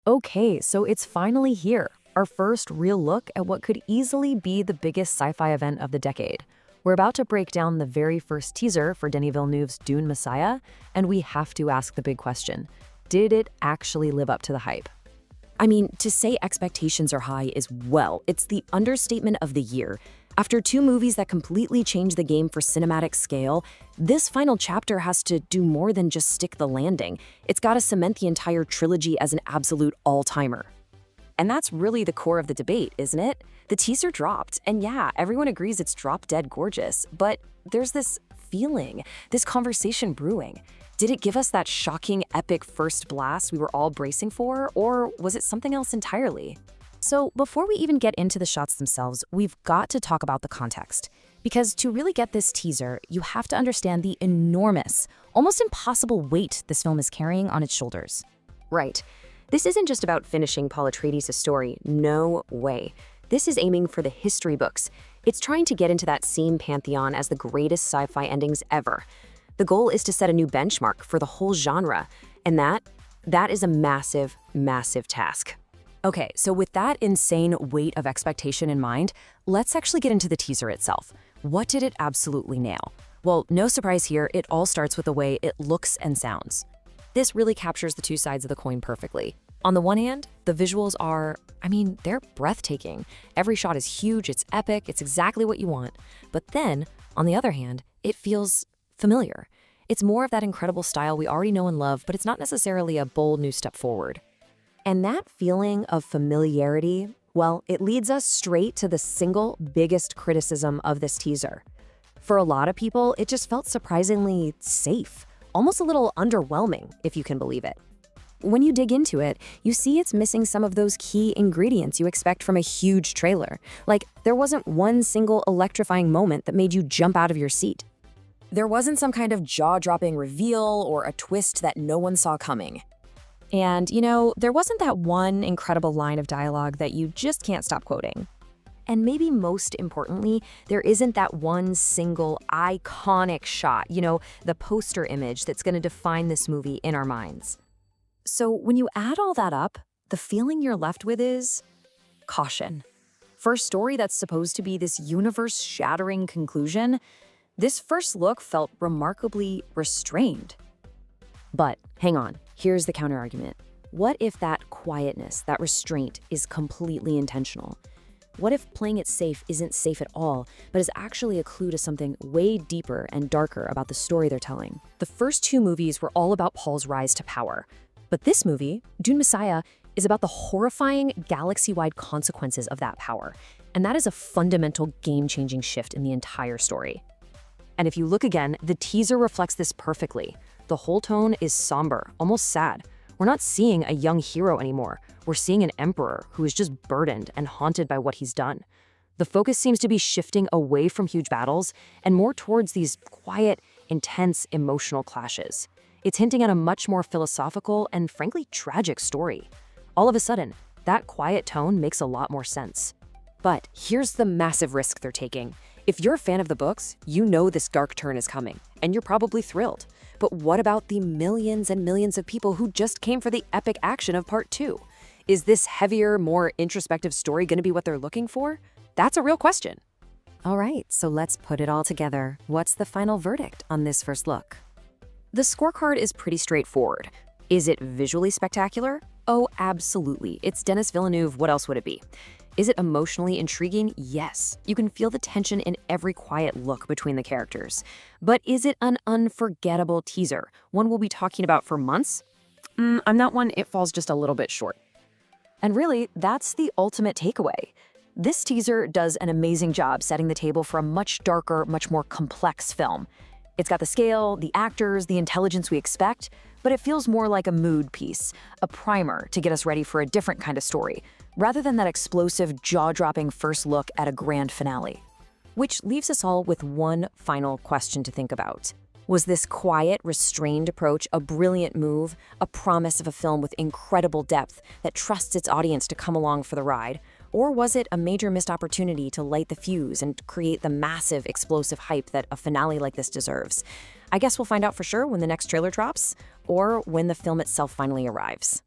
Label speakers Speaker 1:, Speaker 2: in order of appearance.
Speaker 1: Okay, so it's finally here. Our first real look at what could easily be the biggest sci-fi event of the decade. We're about to break down the very first teaser for Denis Villeneuve's Dune Messiah, and we have to ask the big question. Did it actually live up to the hype?
Speaker 2: I mean, to say expectations are high is, well, it's the understatement of the year. After two movies that completely changed the game for cinematic scale, this final chapter has to do more than just stick the landing. It's got to cement the entire trilogy as an absolute all-timer. And that's really the core of the debate, isn't it? The teaser dropped, and yeah, everyone agrees it's drop-dead gorgeous, but there's this feeling, this conversation brewing. Did it give us that shocking, epic first blast we were all bracing for, or was it something else entirely? So before we even get into the shots themselves, we've got to talk about the context. Because to really get this teaser, you have to understand the enormous, almost impossible weight this film is carrying on its shoulders. Right. This isn't just about finishing Paul Atreides' story. No way. This is aiming for the history books. It's trying to get into that same pantheon as the greatest sci-fi endings ever. The goal is to set a new benchmark for the whole genre, and that is a massive, massive task. Okay, so with that insane weight of expectation in mind, let's actually get into the teaser itself. What did it absolutely nail? Well, no surprise here, it all starts with the way it looks and sounds. This really captures the two sides of the coin perfectly. On the one hand, the visuals are, they're breathtaking. Every shot is huge, it's epic, it's exactly what you want. But then, on the other hand, it feels familiar. It's more of that incredible style we already know and love, but it's not necessarily a bold new step forward. And that feeling of familiarity, well, it leads us straight to the single biggest criticism of this teaser. For a lot of people, it just felt surprisingly safe, almost a little underwhelming, if you can believe it. When you dig into it, you see it's missing some of those key ingredients you expect from a huge trailer. Like, there wasn't one single electrifying moment that made you jump out of your seat. There wasn't some kind of jaw-dropping reveal or a twist that no one saw coming. And, there wasn't that one incredible line of dialogue that you just can't stop quoting. And maybe most importantly, there isn't that one single iconic shot, the poster image that's going to define this movie in our minds. So when you add all that up, the feeling you're left with is caution. For a story that's supposed to be this universe-shattering conclusion, this first look felt remarkably restrained. But hang on, here's the counterargument. What if that quietness, that restraint, is completely intentional? What if playing it safe isn't safe at all, but is actually a clue to something way deeper and darker about the story they're telling? The first two movies were all about Paul's rise to power. But this movie, Dune Messiah, is about the horrifying galaxy-wide consequences of that power. And that is a fundamental game-changing shift in the entire story. And if you look again, the teaser reflects this perfectly. The whole tone is somber, almost sad. We're not seeing a young hero anymore. We're seeing an emperor who is just burdened and haunted by what he's done. The focus seems to be shifting away from huge battles and more towards these quiet, intense, emotional clashes. It's hinting at a much more philosophical and frankly tragic story. All of a sudden, that quiet tone makes a lot more sense. But here's the massive risk they're taking. If you're a fan of the books, you know this dark turn is coming, and you're probably thrilled. But what about the millions and millions of people who just came for the epic action of Part 2? Is this heavier, more introspective story going to be what they're looking for? That's a real question. All right, so let's put it all together. What's the final verdict on this first look? The scorecard is pretty straightforward. Is it visually spectacular? Oh, absolutely. It's Denis Villeneuve. What else would it be? Is it emotionally intriguing? Yes. You can feel the tension in every quiet look between the characters. But is it an unforgettable teaser? One we'll be talking about for months? I'm not one. It falls just a little bit short. And really, that's the ultimate takeaway. This teaser does an amazing job setting the table for a much darker, much more complex film. It's got the scale, the actors, the intelligence we expect, but it feels more like a mood piece, a primer to get us ready for a different kind of story, rather than that explosive, jaw-dropping first look at a grand finale. Which leaves us all with one final question to think about. Was this quiet, restrained approach a brilliant move, a promise of a film with incredible depth that trusts its audience to come along for the ride? Or was it a major missed opportunity to light the fuse and create the massive, explosive hype that a finale like this deserves? I guess we'll find out for sure when the next trailer drops, or when the film itself finally arrives.